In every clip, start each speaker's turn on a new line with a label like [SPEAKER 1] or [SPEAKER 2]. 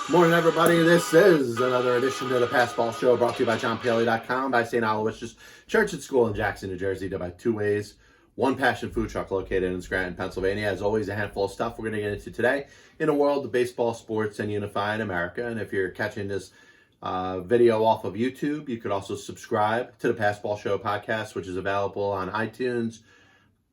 [SPEAKER 1] Morning, everybody. This is another edition of the Passball Show brought to you by JohnPaley.com, by St. Aloysius Church and School in Jackson, New Jersey, by Two Ways, One Passion Food Truck located in Scranton, Pennsylvania. As always, a handful of stuff we're going to get into today in a world of baseball, sports, and unifying America. And if you're catching this video off of YouTube, you could also subscribe to the Passball Show podcast, which is available on iTunes,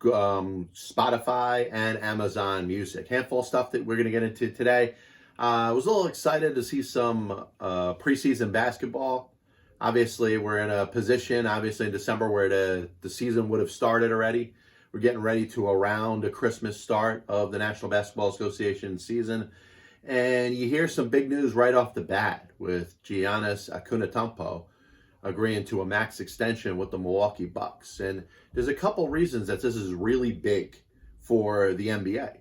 [SPEAKER 1] Spotify, and Amazon Music. Handful of stuff that we're going to get into today. I was a little excited to see some preseason basketball. Obviously, we're in a position, in December, where the season would have started already. We're getting ready to around a Christmas start of the National Basketball Association season. And you hear some big news right off the bat with Giannis Antetokounmpo agreeing to a max extension with the Milwaukee Bucks. And there's a couple reasons that this is really big for the NBA.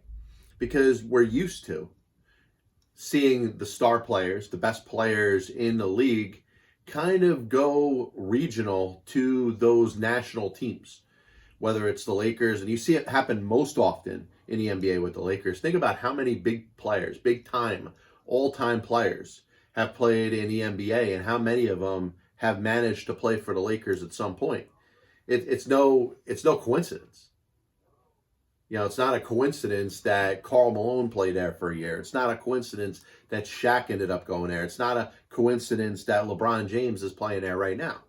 [SPEAKER 1] Because we're used to seeing the star players, the best players in the league, kind of go regional to those national teams, whether it's the Lakers, and you see it happen most often in the NBA with the Lakers. Think about how many big players, big-time, all-time players have played in the NBA, and how many of them have managed to play for the Lakers at some point. It's no coincidence. You know, it's not a coincidence that Karl Malone played there for a year. It's not a coincidence that Shaq ended up going there. It's not a coincidence that LeBron James is playing there right now.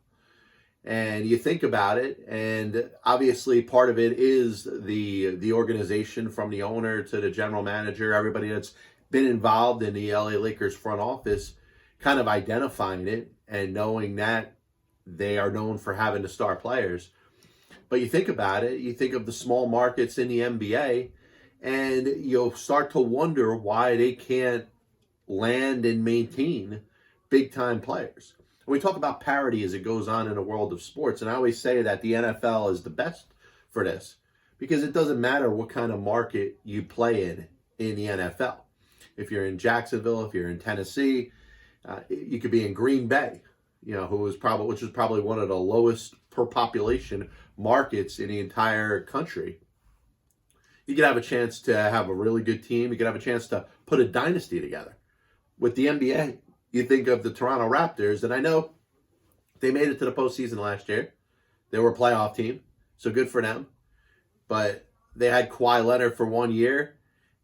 [SPEAKER 1] And you think about it, and obviously part of it is the organization, from the owner to the general manager, everybody that's been involved in the LA Lakers front office, kind of identifying it and knowing that they are known for having the star players. But you think about it, you think of the small markets in the NBA, and you'll start to wonder why they can't land and maintain big-time players. And we talk about parity as it goes on in the world of sports, and I always say that the NFL is the best for this, because it doesn't matter what kind of market you play in the NFL. If you're in Jacksonville, if you're in Tennessee, you could be in Green Bay, which is probably one of the lowest per population markets in the entire country. You could have a chance to have a really good team. You could have a chance to put a dynasty together. With the NBA, you think of the Toronto Raptors, and I know they made it to the postseason last year. They were a playoff team, so good for them. But they had Kawhi Leonard for 1 year,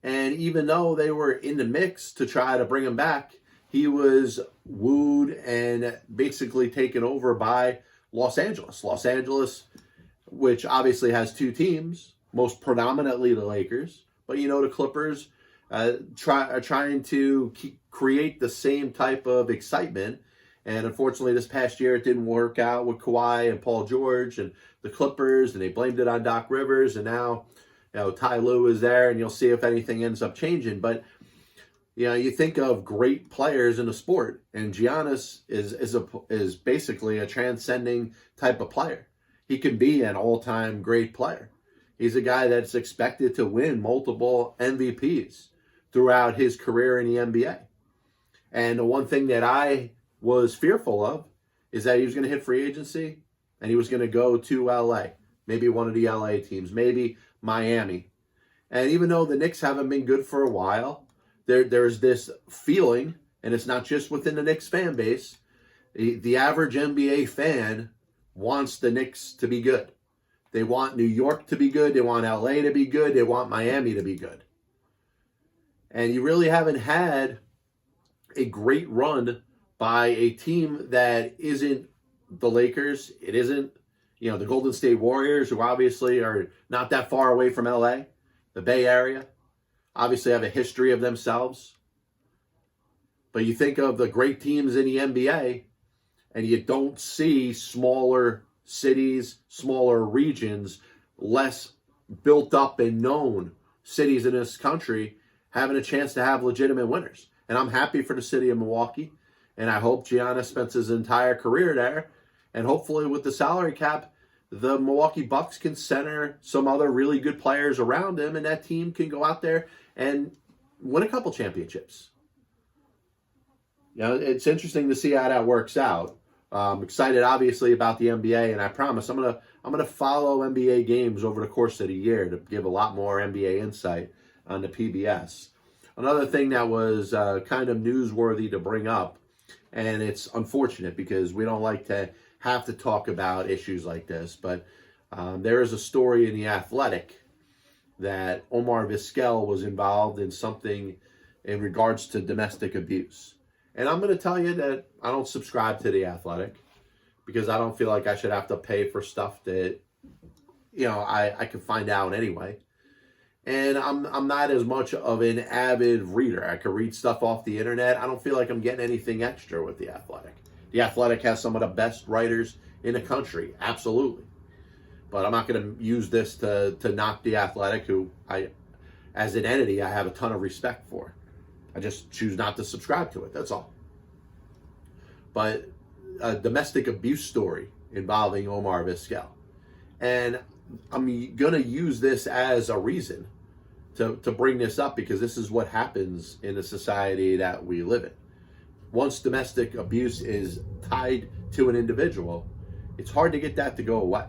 [SPEAKER 1] and even though they were in the mix to try to bring him back, he was wooed and basically taken over by Los Angeles. Los Angeles, which obviously has two teams, most predominantly the Lakers, but the Clippers are trying to create the same type of excitement. And unfortunately, this past year, it didn't work out with Kawhi and Paul George and the Clippers, and they blamed it on Doc Rivers. And now, Ty Lue is there, and you'll see if anything ends up changing. But you think of great players in the sport, and Giannis is basically a transcending type of player. He can be an all-time great player. He's a guy that's expected to win multiple MVPs throughout his career in the NBA. And the one thing that I was fearful of is that he was going to hit free agency and he was going to go to LA, maybe one of the LA teams, maybe Miami. And even though the Knicks haven't been good for a while, there's this feeling, and it's not just within the Knicks fan base, the average NBA fan wants the Knicks to be good. They want New York to be good. They want LA to be good. They want Miami to be good. And you really haven't had a great run by a team that isn't the Lakers. It isn't, the Golden State Warriors, who obviously are not that far away from LA, the Bay Area. Obviously have a history of themselves. But you think of the great teams in the NBA, and you don't see smaller cities, smaller regions, less built up and known cities in this country having a chance to have legitimate winners. And I'm happy for the city of Milwaukee, and I hope Giannis spends his entire career there. And hopefully with the salary cap, the Milwaukee Bucks can center some other really good players around him, and that team can go out there and win a couple championships. It's interesting to see how that works out. I'm excited, obviously, about the NBA, and I promise I'm gonna follow NBA games over the course of the year to give a lot more NBA insight on the PBS. Another thing that was kind of newsworthy to bring up, and it's unfortunate because we don't like to have to talk about issues like this, but there is a story in The Athletic that Omar Vizquel was involved in something in regards to domestic abuse. And I'm going to tell you that I don't subscribe to The Athletic because I don't feel like I should have to pay for stuff that, I can find out anyway. And I'm not as much of an avid reader. I could read stuff off the internet. I don't feel like I'm getting anything extra with The Athletic. The Athletic has some of the best writers in the country, absolutely. But I'm not going to use this to knock The Athletic, who as an entity, I have a ton of respect for. I just choose not to subscribe to it, that's all. But a domestic abuse story involving Omar Vizquel. And I'm going to use this as a reason to bring this up because this is what happens in the society that we live in. Once domestic abuse is tied to an individual, it's hard to get that to go away.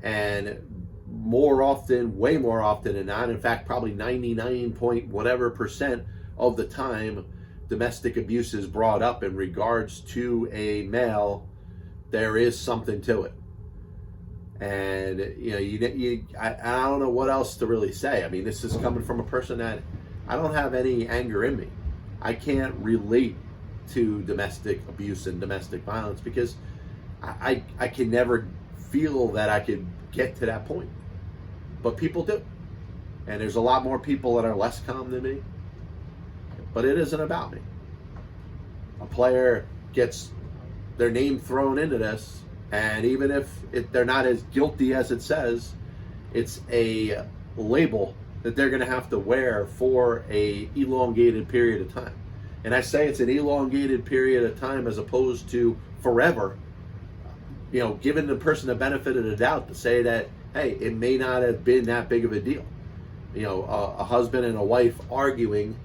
[SPEAKER 1] And more often, way more often than not, in fact, probably 99 point whatever percent of the time, domestic abuse is brought up in regards to a male, there is something to it. And, I don't know what else to really say. I mean, this is coming from a person that I don't have any anger in me. I can't relate to domestic abuse and domestic violence because I can never feel that I could get to that point. But people do. And there's a lot more people that are less calm than me. But it isn't about me. A player gets their name thrown into this, and even if they're not as guilty as it says, it's a label that they're going to have to wear for a elongated period of time. And I say it's an elongated period of time as opposed to forever, giving the person the benefit of the doubt to say that, hey, it may not have been that big of a deal. A husband and a wife arguing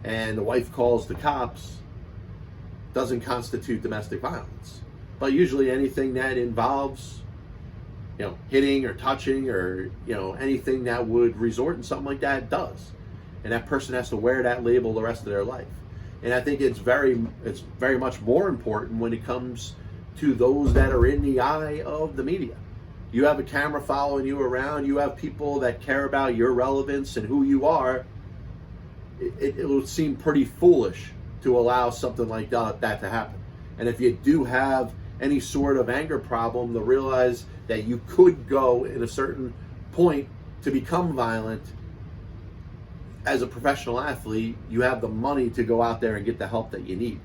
[SPEAKER 1] and the wife calls the cops doesn't constitute domestic violence. But usually anything that involves, hitting or touching or, anything that would resort in something like that does. And that person has to wear that label the rest of their life. And I think it's very much more important when it comes to those that are in the eye of the media. You have a camera following you around. You have people that care about your relevance and who you are. It would seem pretty foolish to allow something like that to happen. And if you do have any sort of anger problem, to realize that you could go in a certain point to become violent. As a professional athlete, you have the money to go out there and get the help that you need.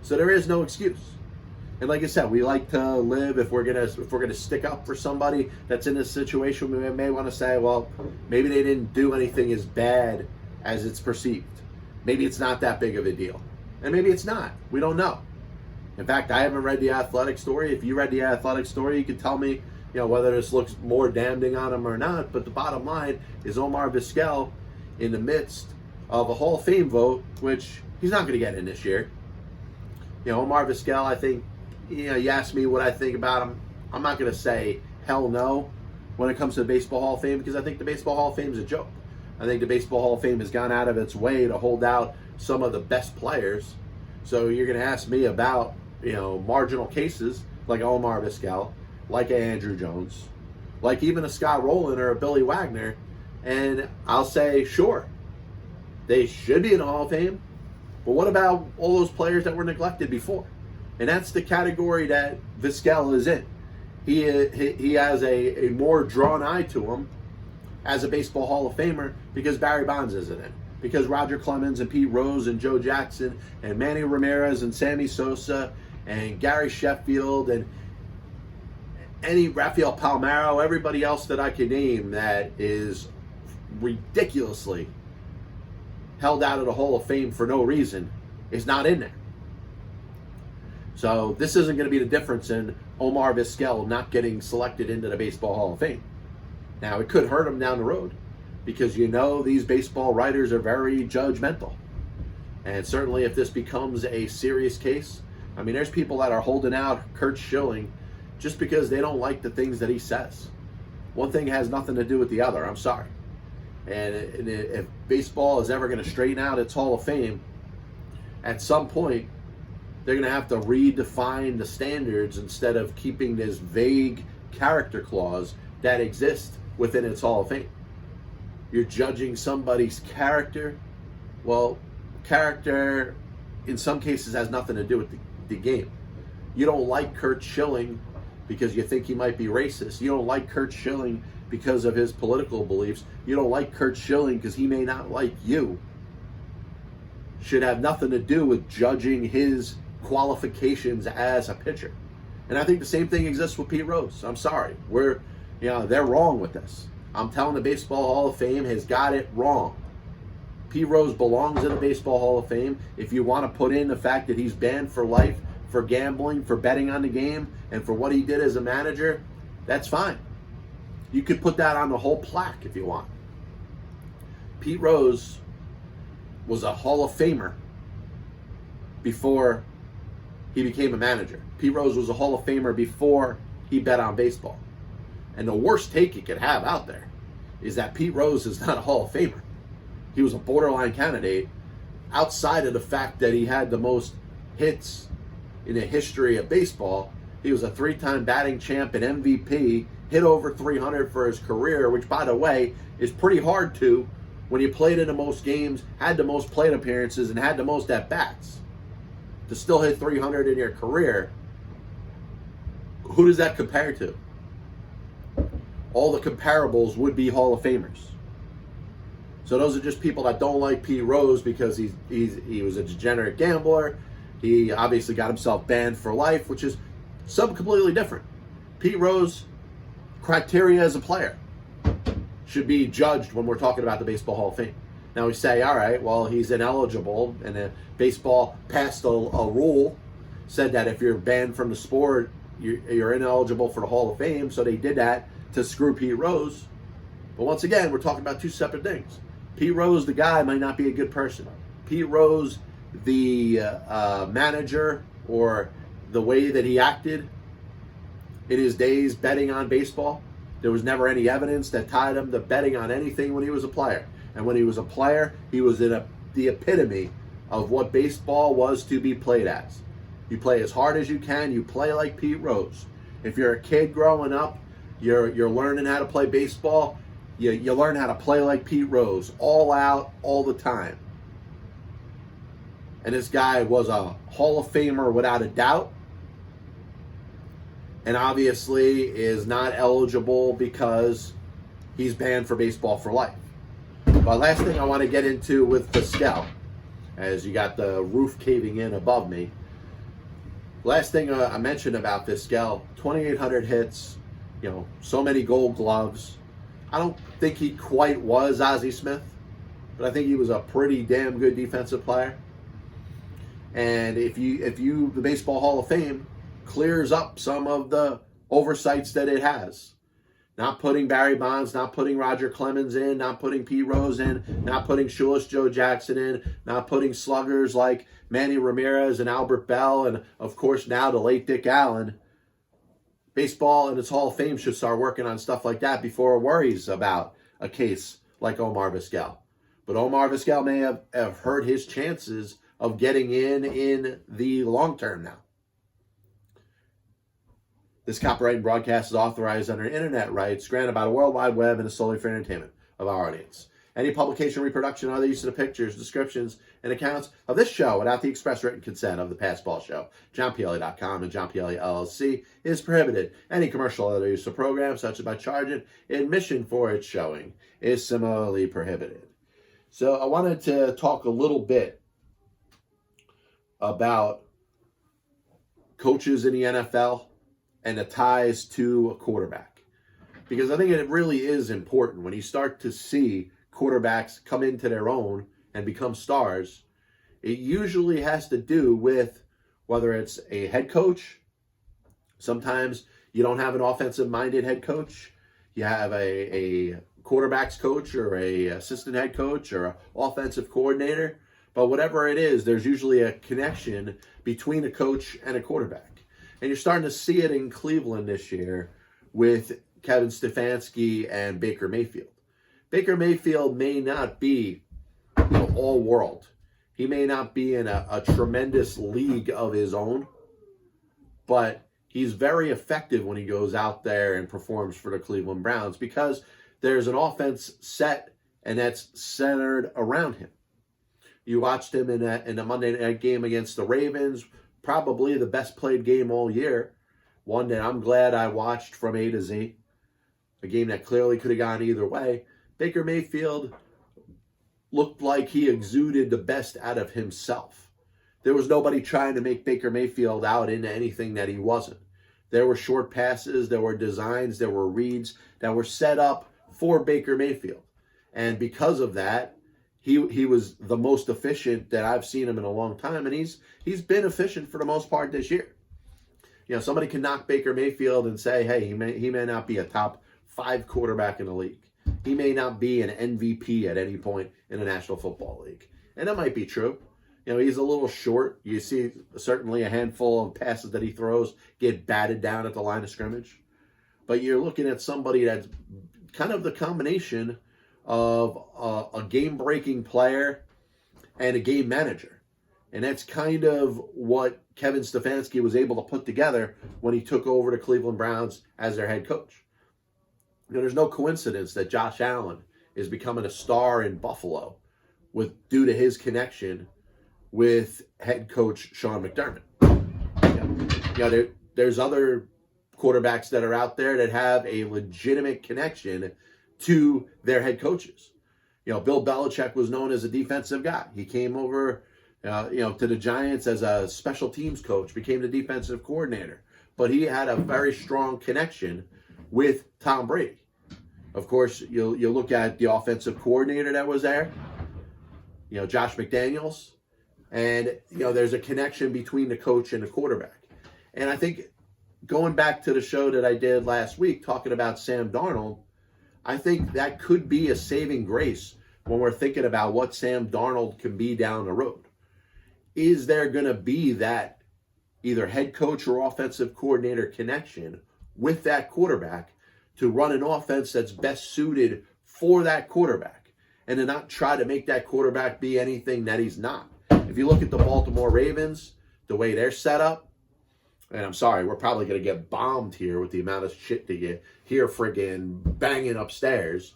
[SPEAKER 1] So there is no excuse. And like I said, we like to live, if we're gonna stick up for somebody that's in this situation, we may want to say, well, maybe they didn't do anything as bad as it's perceived. Maybe it's not that big of a deal. And maybe it's not. We don't know. In fact, I haven't read The Athletic story. If you read The Athletic story, you can tell me, whether this looks more damning on him or not. But the bottom line is Omar Vizquel, in the midst of a Hall of Fame vote, which he's not going to get in this year. Omar Vizquel, I think, you ask me what I think about him. I'm not going to say hell no when it comes to the Baseball Hall of Fame because I think the Baseball Hall of Fame is a joke. I think the Baseball Hall of Fame has gone out of its way to hold out some of the best players. So you're going to ask me about, marginal cases like Omar Vizquel, like a Andrew Jones, like even a Scott Rowland or a Billy Wagner, and I'll say, sure, they should be in the Hall of Fame, but what about all those players that were neglected before? And that's the category that Vizquel is in. He has a more drawn eye to him as a Baseball Hall of Famer because Barry Bonds isn't in. Because Roger Clemens and Pete Rose and Joe Jackson and Manny Ramirez and Sammy Sosa and Gary Sheffield and Rafael Palmeiro, everybody else that I can name that is ridiculously held out of the Hall of Fame for no reason is not in there. So this isn't going to be the difference in Omar Vizquel not getting selected into the Baseball Hall of Fame. Now, it could hurt him down the road because these baseball writers are very judgmental. And certainly if this becomes a serious case, I mean, there's people that are holding out Curt Schilling just because they don't like the things that he says. One thing has nothing to do with the other. I'm sorry. And if baseball is ever going to straighten out its Hall of Fame, at some point, they're going to have to redefine the standards instead of keeping this vague character clause that exists within its Hall of Fame. You're judging somebody's character. Well, character in some cases has nothing to do with the game. You don't like Curt Schilling because you think he might be racist. You don't like Curt Schilling because of his political beliefs. You don't like Curt Schilling because he may not like you. Should have nothing to do with judging his qualifications as a pitcher. And I think the same thing exists with Pete Rose. I'm sorry. They're wrong with this. I'm telling the Baseball Hall of Fame has got it wrong. Pete Rose belongs in the Baseball Hall of Fame. If you want to put in the fact that he's banned for life for gambling, for betting on the game, and for what he did as a manager, that's fine. You could put that on the whole plaque if you want. Pete Rose was a Hall of Famer before he became a manager. Pete Rose was a Hall of Famer before he bet on baseball. And the worst take you could have out there is that Pete Rose is not a Hall of Famer. He was a borderline candidate outside of the fact that he had the most hits in the history of baseball. He was a 3-time batting champ and MVP, hit over 300 for his career, which, by the way, is pretty hard to when you played in the most games, had the most plate appearances, and had the most at-bats. To still hit 300 in your career, who does that compare to? All the comparables would be Hall of Famers. So those are just people that don't like Pete Rose because he was a degenerate gambler. He obviously got himself banned for life, which is something completely different. Pete Rose, criteria as a player, should be judged when we're talking about the Baseball Hall of Fame. Now we say, all right, well, he's ineligible, and then baseball passed a rule, said that if you're banned from the sport, you're ineligible for the Hall of Fame, so they did that to screw Pete Rose. But once again, we're talking about two separate things. Pete Rose, the guy, might not be a good person. Pete Rose, the manager, or the way that he acted in his days betting on baseball, there was never any evidence that tied him to betting on anything when he was a player. And when he was a player, he was in the epitome of what baseball was to be played as. You play as hard as you can. You play like Pete Rose. If you're a kid growing up, you're learning how to play baseball. You learn how to play like Pete Rose, all out, all the time. And this guy was a Hall of Famer without a doubt. And obviously is not eligible because he's banned for baseball for life. But last thing I want to get into with Vizquel, as you got the roof caving in above me. Last thing I mentioned about Vizquel, 2,800 hits, so many gold gloves. I don't think he quite was Ozzie Smith, but I think he was a pretty damn good defensive player. And if the Baseball Hall of Fame clears up some of the oversights that it has, not putting Barry Bonds, not putting Roger Clemens in, not putting Pete Rose in, not putting Shoeless Joe Jackson in, not putting sluggers like Manny Ramirez and Albert Bell, and of course now the late Dick Allen. Baseball and its Hall of Fame should start working on stuff like that before it worries about a case like Omar Vizquel. But Omar Vizquel may have hurt his chances of getting in the long term now. This copyrighted broadcast is authorized under internet rights granted by the World Wide Web and is solely for entertainment of our audience. Any publication, reproduction, or other use of the pictures, descriptions, and accounts of this show without the express written consent of the Past Ball Show, JohnPielli.com and John Pielli LLC, is prohibited. Any commercial or other use of programs, such as by charging admission for its showing, is similarly prohibited. So I wanted to talk a little bit about coaches in the NFL and the ties to a quarterback. Because I think it really is important when you start to see quarterbacks come into their own and become stars. It usually has to do with whether it's a head coach. Sometimes you don't have an offensive-minded head coach. You have a quarterback's coach or a assistant head coach or an offensive coordinator. But whatever it is, there's usually a connection between a coach and a quarterback. And you're starting to see it in Cleveland this year with Kevin Stefanski and Baker Mayfield. Baker Mayfield may not be all world. He may not be in a tremendous league of his own, but he's very effective when he goes out there and performs for the Cleveland Browns because there's an offense set and that's centered around him. You watched him in a Monday night game against the Ravens, probably the best played game all year, one that I'm glad I watched from A to Z, a game that clearly could have gone either way. Baker Mayfield looked like he exuded the best out of himself. There was nobody trying to make Baker Mayfield out into anything that he wasn't. There were short passes, there were designs, there were reads that were set up for Baker Mayfield. And because of that, he was the most efficient that I've seen him in a long time, and he's been efficient for the most part this year. Somebody can knock Baker Mayfield and say, hey, he may not be a top 5 quarterback in the league. He may not be an MVP at any point in the National Football League. And that might be true. He's a little short. You see certainly a handful of passes that he throws get batted down at the line of scrimmage. But you're looking at somebody that's kind of the combination of a game-breaking player and a game manager. And that's kind of what Kevin Stefanski was able to put together when he took over the Cleveland Browns as their head coach. There's no coincidence that Josh Allen is becoming a star in Buffalo due to his connection with head coach Sean McDermott. There's other quarterbacks that are out there that have a legitimate connection to their head coaches. Bill Belichick was known as a defensive guy. He came over, to the Giants as a special teams coach, became the defensive coordinator. But he had a very strong connection with Tom Brady. Of course, you'll look at the offensive coordinator that was there, Josh McDaniels. And, there's a connection between the coach and the quarterback. And I think going back to the show that I did last week, talking about Sam Darnold, I think that could be a saving grace when we're thinking about what Sam Darnold can be down the road. Is there going to be that either head coach or offensive coordinator connection with that quarterback to run an offense that's best suited for that quarterback and to not try to make that quarterback be anything that he's not? If you look at the Baltimore Ravens, the way they're set up, and I'm sorry, we're probably going to get bombed here with the amount of shit that you hear friggin' banging upstairs.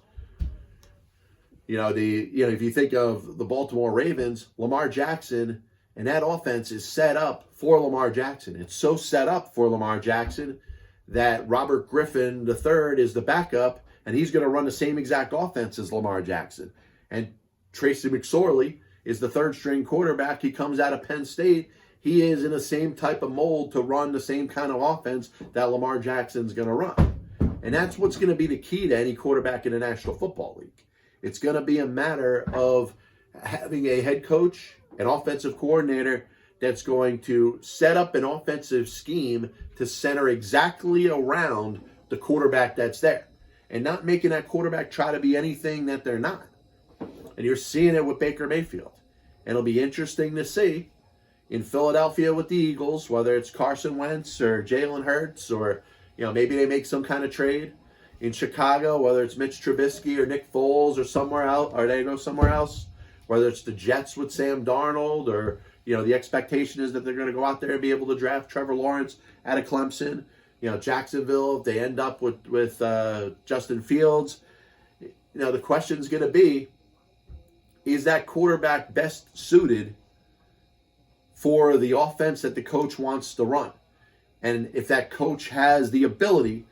[SPEAKER 1] If you think of the Baltimore Ravens, Lamar Jackson, and that offense is set up for Lamar Jackson. It's so set up for Lamar Jackson that Robert Griffin III is the backup, and he's going to run the same exact offense as Lamar Jackson. And Tracy McSorley is the third-string quarterback. He comes out of Penn State. He is in the same type of mold to run the same kind of offense that Lamar Jackson's going to run. And that's what's going to be the key to any quarterback in the National Football League. It's going to be a matter of having a head coach, an offensive coordinator that's going to set up an offensive scheme to center exactly around the quarterback that's there and not making that quarterback try to be anything that they're not. And you're seeing it with Baker Mayfield. And it'll be interesting to see in Philadelphia with the Eagles, whether it's Carson Wentz or Jalen Hurts or, maybe they make some kind of trade. In Chicago, whether it's Mitch Trubisky or Nick Foles or somewhere else, or they go somewhere else, whether it's the Jets with Sam Darnold or, the expectation is that they're going to go out there and be able to draft Trevor Lawrence out of Clemson. Jacksonville, if they end up with Justin Fields, the question's going to be, is that quarterback best suited for the offense that the coach wants to run? And if that coach has the ability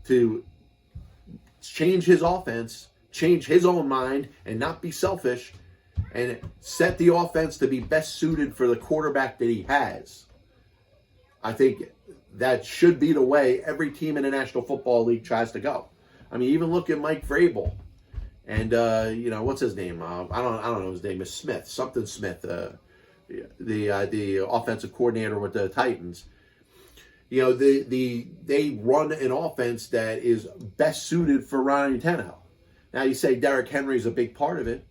[SPEAKER 1] to change his offense, change his own mind, and not be selfish, and set the offense to be best suited for the quarterback that he has, I think that should be the way every team in the National Football League tries to go. I mean, even look at Mike Vrabel. And, what's his name? I don't know his name. Is Smith, something Smith, the offensive coordinator with the Titans. They run an offense that is best suited for Ryan Tannehill. Now, you say Derrick Henry's a big part of it,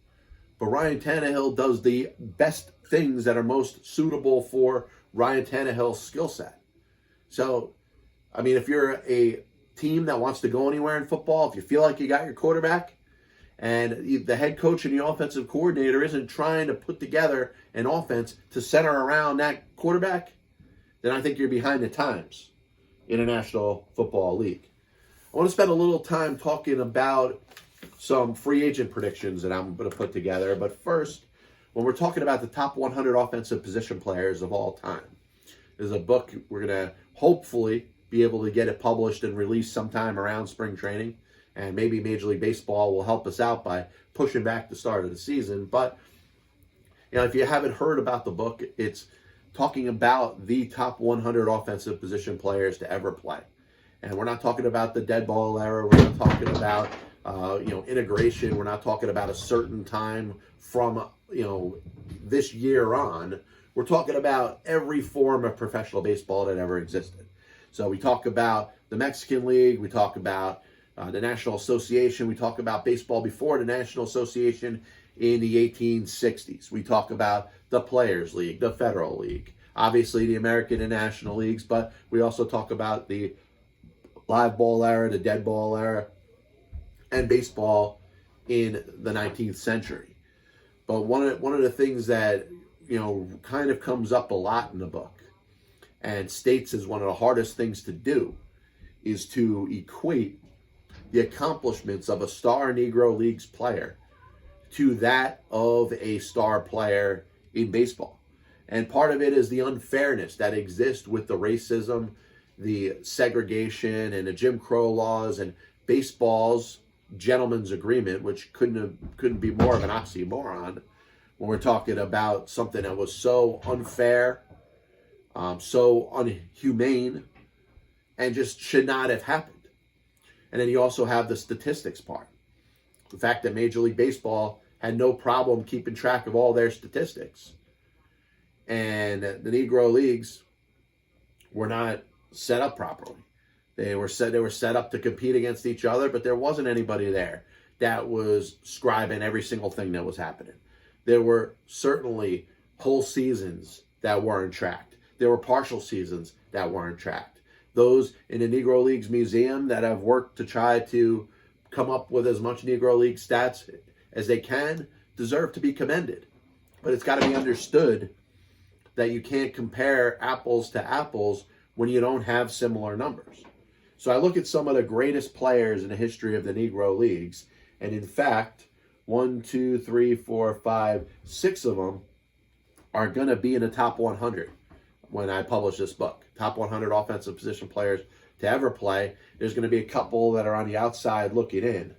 [SPEAKER 1] but Ryan Tannehill does the best things that are most suitable for Ryan Tannehill's skill set. So, I mean, if you're a team that wants to go anywhere in football, if you feel like you got your quarterback, and the head coach and the offensive coordinator isn't trying to put together an offense to center around that quarterback, then I think you're behind the times in a National Football League. I want to spend a little time talking about some free agent predictions that I'm going to put together. But first, when we're talking about the top 100 offensive position players of all time, there's a book we're going to hopefully be able to get it published and released sometime around spring training. And maybe Major League Baseball will help us out by pushing back the start of the season. But, you know, if you haven't heard about the book, it's talking about the top 100 offensive position players to ever play. And we're not talking about the dead ball era. We're not talking about, integration. We're not talking about a certain time from, this year on. We're talking about every form of professional baseball that ever existed. So we talk about the Mexican League. We talk about the National Association. We talk about baseball before the National Association in the 1860s. We talk about the Players League, the Federal League, obviously the American and National Leagues, but we also talk about the live ball era, the dead ball era, and baseball in the 19th century. But one of the things that, kind of comes up a lot in the book and states as one of the hardest things to do is to equate the accomplishments of a star Negro Leagues player to that of a star player in baseball. And part of it is the unfairness that exists with the racism, the segregation, and the Jim Crow laws, and baseball's gentleman's agreement, which couldn't be more of an oxymoron when we're talking about something that was so unfair, so unhumane, and just should not have happened. And then you also have the statistics part. The fact that Major League Baseball had no problem keeping track of all their statistics. And the Negro Leagues were not set up properly. They were set up to compete against each other, but there wasn't anybody there that was scribing every single thing that was happening. There were certainly whole seasons that weren't tracked. There were partial seasons that weren't tracked. Those in the Negro Leagues Museum that have worked to try to come up with as much Negro League stats as they can deserve to be commended. But it's got to be understood that you can't compare apples to apples when you don't have similar numbers. So I look at some of the greatest players in the history of the Negro Leagues, and in fact, 1, 2, 3, 4, 5, 6 of them are going to be in the top 100 when I publish this book. Top 100 offensive position players to ever play. There's going to be a couple that are on the outside looking in.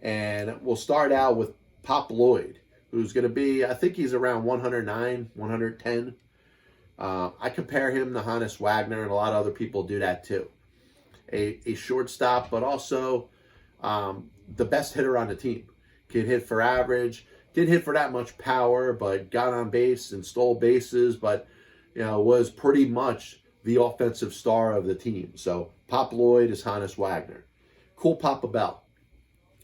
[SPEAKER 1] And we'll start out with Pop Lloyd, who's going to be, I think he's around 109, 110. I compare him to Honus Wagner, and a lot of other people do that too. A shortstop, but also the best hitter on the team. Can hit for average, didn't hit for that much power, but got on base and stole bases, but was pretty much the offensive star of the team. So Pop Lloyd is Honus Wagner. Cool Papa Bell.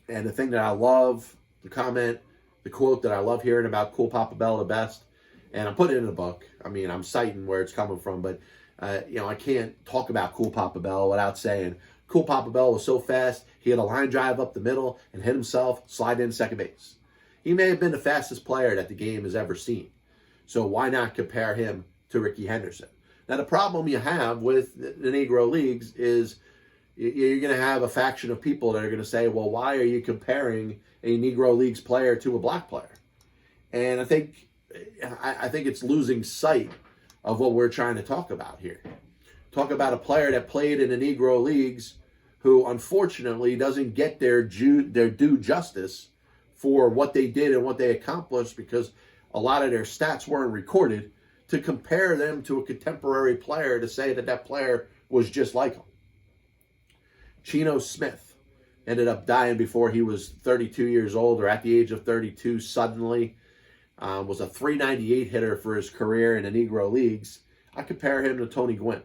[SPEAKER 1] And the thing that I love, the quote that I love hearing about Cool Papa Bell the best, and I'm putting it in the book. I mean, I'm citing where it's coming from, but I can't talk about Cool Papa Bell without saying Cool Papa Bell was so fast, he had a line drive up the middle and hit himself, slide into second base. He may have been the fastest player that the game has ever seen. So why not compare him to Rickey Henderson? Now, the problem you have with the Negro Leagues is you're going to have a faction of people that are going to say, well, why are you comparing a Negro Leagues player to a black player? And I think it's losing sight of what we're trying to talk about here. Talk about a player that played in the Negro Leagues who unfortunately doesn't get their due justice for what they did and what they accomplished because a lot of their stats weren't recorded, to compare them to a contemporary player to say that player was just like him. Chino Smith ended up dying before he was 32 years old, or at the age of 32 suddenly. Was a .398 hitter for his career in the Negro Leagues. I compare him to Tony Gwynn.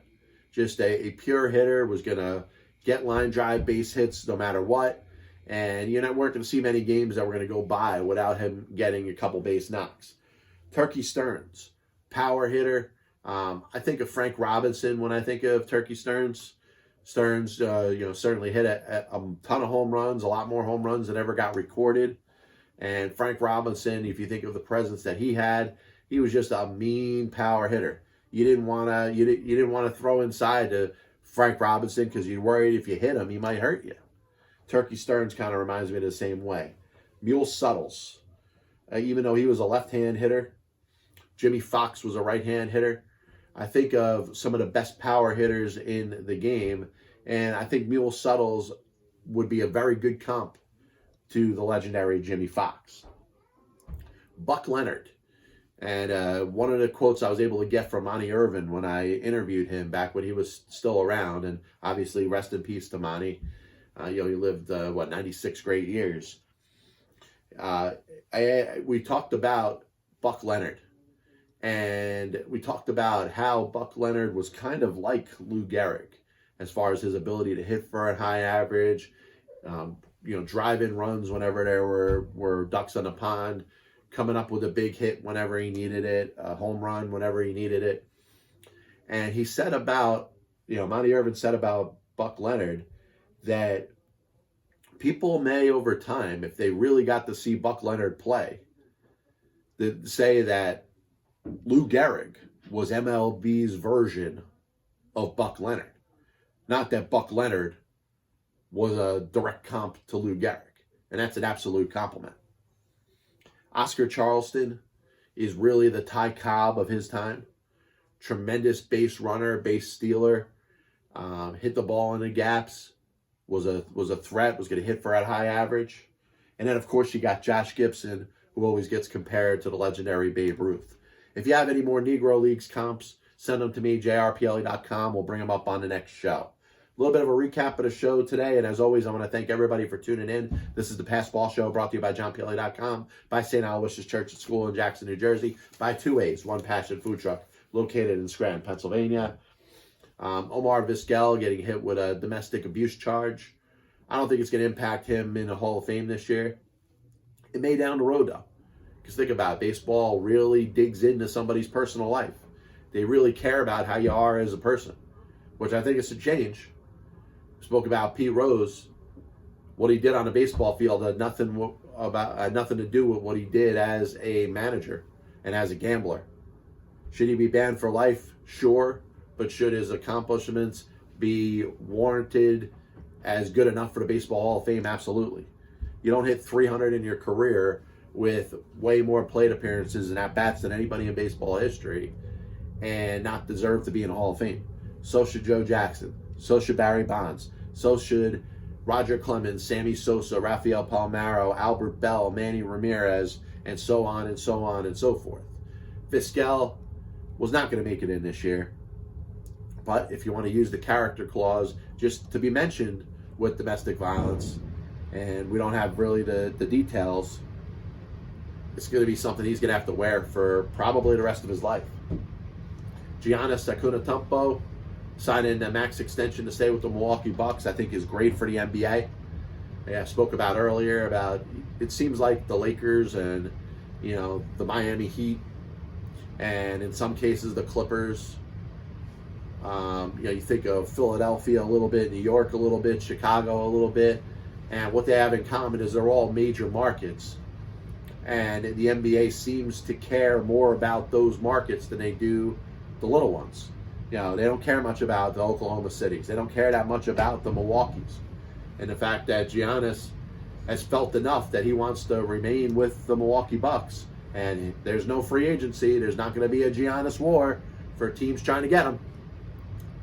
[SPEAKER 1] Just a pure hitter, was going to get line drive base hits no matter what. And you're not going to see many games that we're going to go by without him getting a couple base knocks. Turkey Stearns, power hitter. I think of Frank Robinson when I think of Turkey Stearns. Stearns, certainly hit a ton of home runs, a lot more home runs than ever got recorded. And Frank Robinson, if you think of the presence that he had, he was just a mean power hitter. You didn't want to throw inside to Frank Robinson because you're worried if you hit him, he might hurt you. Turkey Stearns kind of reminds me of the same way. Mule Suttles, even though he was a left-hand hitter, Jimmy Fox was a right-hand hitter. I think of some of the best power hitters in the game, and I think Mule Suttles would be a very good comp to the legendary Jimmy Fox. Buck Leonard, and one of the quotes I was able to get from Monty Irvin when I interviewed him back when he was still around, and obviously rest in peace to Monty. He lived 96 great years. We talked about Buck Leonard, and we talked about how Buck Leonard was kind of like Lou Gehrig as far as his ability to hit for a high average, drive-in runs whenever there were ducks on the pond, coming up with a big hit whenever he needed it, a home run whenever he needed it. And he said about, Monty Irvin said about Buck Leonard that people may, over time, if they really got to see Buck Leonard play, say that Lou Gehrig was MLB's version of Buck Leonard. Not that Buck Leonard was a direct comp to Lou Gehrig. And that's an absolute compliment. Oscar Charleston is really the Ty Cobb of his time. Tremendous base runner, base stealer, hit the ball in the gaps, was a threat, was going to hit for a high average. And then, of course, you got Josh Gibson, who always gets compared to the legendary Babe Ruth. If you have any more Negro Leagues comps, send them to me, jrple.com. We'll bring them up on the next show. A little bit of a recap of the show today, and as always, I want to thank everybody for tuning in. This is the Pass Ball Show, brought to you by johnpla.com, by St. Aloysius Church and School in Jackson, New Jersey, by 2A's, One Passion Food Truck, located in Scranton, Pennsylvania. Omar Vizquel getting hit with a domestic abuse charge. I don't think it's going to impact him in the Hall of Fame this year. It may down the road, though. Because think about it, baseball really digs into somebody's personal life. They really care about how you are as a person, which I think is a change. Spoke about Pete Rose. What he did on the baseball field had nothing to do with what he did as a manager and as a gambler. Should he be banned for life? Sure. But should his accomplishments be warranted as good enough for the Baseball Hall of Fame? Absolutely. You don't hit 300 in your career with way more plate appearances and at-bats than anybody in baseball history and not deserve to be in the Hall of Fame. So should Joe Jackson. So should Barry Bonds. So should Roger Clemens, Sammy Sosa, Rafael Palmeiro, Albert Bell, Manny Ramirez, and so on and so on and so forth. Vizquel was not going to make it in this year. But if you want to use the character clause just to be mentioned with domestic violence, and we don't have really the details, it's going to be something he's going to have to wear for probably the rest of his life. Giannis Antetokounmpo signing a max extension to stay with the Milwaukee Bucks, I think is great for the NBA. I spoke about earlier about it seems like the Lakers and the Miami Heat and in some cases the Clippers. You think of Philadelphia a little bit, New York a little bit, Chicago a little bit, and what they have in common is they're all major markets. And the NBA seems to care more about those markets than they do the little ones. They don't care much about the Oklahoma Cities. They don't care that much about the Milwaukees. And the fact that Giannis has felt enough that he wants to remain with the Milwaukee Bucks. And there's no free agency. There's not going to be a Giannis war for teams trying to get him.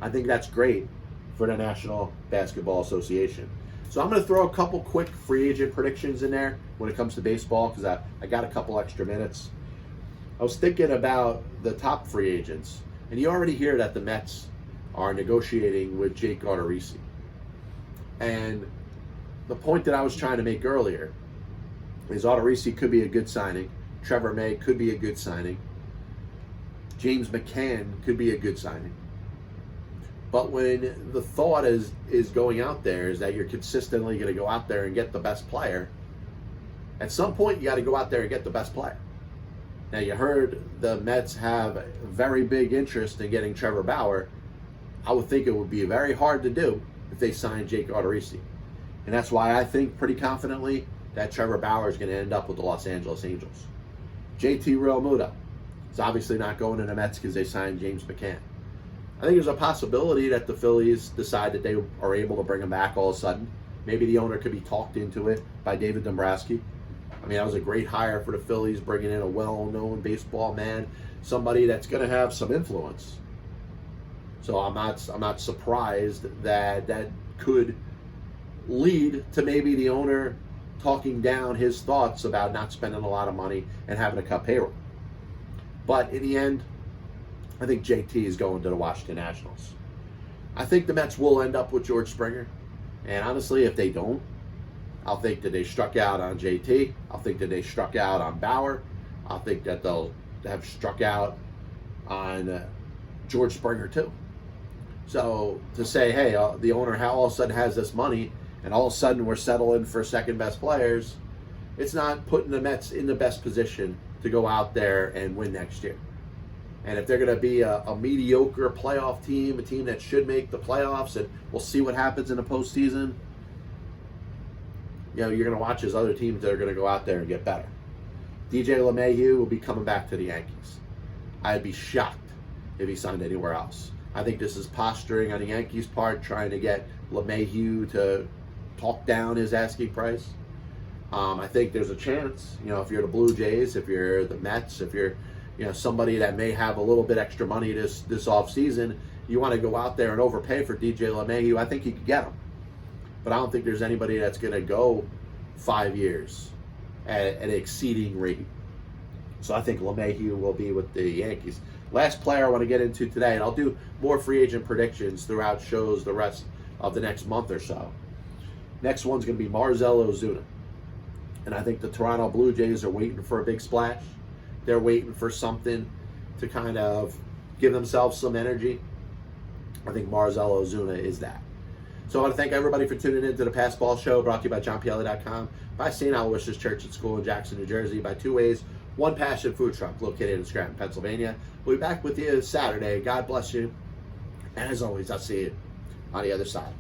[SPEAKER 1] I think that's great for the National Basketball Association. So I'm going to throw a couple quick free agent predictions in there when it comes to baseball because I got a couple extra minutes. I was thinking about the top free agents. And you already hear that the Mets are negotiating with Jake Odorizzi. And the point that I was trying to make earlier is Odorizzi could be a good signing. Trevor May could be a good signing. James McCann could be a good signing. But when the thought is going out there is that you're consistently going to go out there and get the best player, at some point you got to go out there and get the best player. Now, you heard the Mets have a very big interest in getting Trevor Bauer. I would think it would be very hard to do if they signed Jake Odorizzi. And that's why I think pretty confidently that Trevor Bauer is going to end up with the Los Angeles Angels. JT Realmuto is obviously not going to the Mets because they signed James McCann. I think there's a possibility that the Phillies decide that they are able to bring him back all of a sudden. Maybe the owner could be talked into it by David Dombrowski. I mean, that was a great hire for the Phillies, bringing in a well-known baseball man, somebody that's going to have some influence. So I'm not surprised that that could lead to maybe the owner talking down his thoughts about not spending a lot of money and having to cut payroll. But in the end, I think JT is going to the Washington Nationals. I think the Mets will end up with George Springer. And honestly, if they don't, I'll think that they struck out on JT. I'll think that they struck out on Bauer. I'll think that they'll have struck out on George Springer too. So to say, hey, the owner all of a sudden has this money and all of a sudden we're settling for second best players, it's not putting the Mets in the best position to go out there and win next year. And if they're going to be a mediocre playoff team, a team that should make the playoffs, and we'll see what happens in the postseason, you're going to watch as other teams that are going to go out there and get better. DJ LeMahieu will be coming back to the Yankees. I'd be shocked if he signed anywhere else. I think this is posturing on the Yankees' part, trying to get LeMahieu to talk down his asking price. I think there's a chance, if you're the Blue Jays, if you're the Mets, if you're somebody that may have a little bit extra money this offseason, you want to go out there and overpay for DJ LeMahieu, I think you could get him. But I don't think there's anybody that's going to go 5 years at an exceeding rate. So I think LeMahieu will be with the Yankees. Last player I want to get into today, and I'll do more free agent predictions throughout shows the rest of the next month or so. Next one's going to be Marcell Ozuna. And I think the Toronto Blue Jays are waiting for a big splash. They're waiting for something to kind of give themselves some energy. I think Marcell Ozuna is that. So I want to thank everybody for tuning in to the Pass Ball Show, brought to you by JohnPielli.com, by St. Aloysius Church and School in Jackson, New Jersey, by Two Ways, One Passion Food Truck, located in Scranton, Pennsylvania. We'll be back with you Saturday. God bless you. And as always, I'll see you on the other side.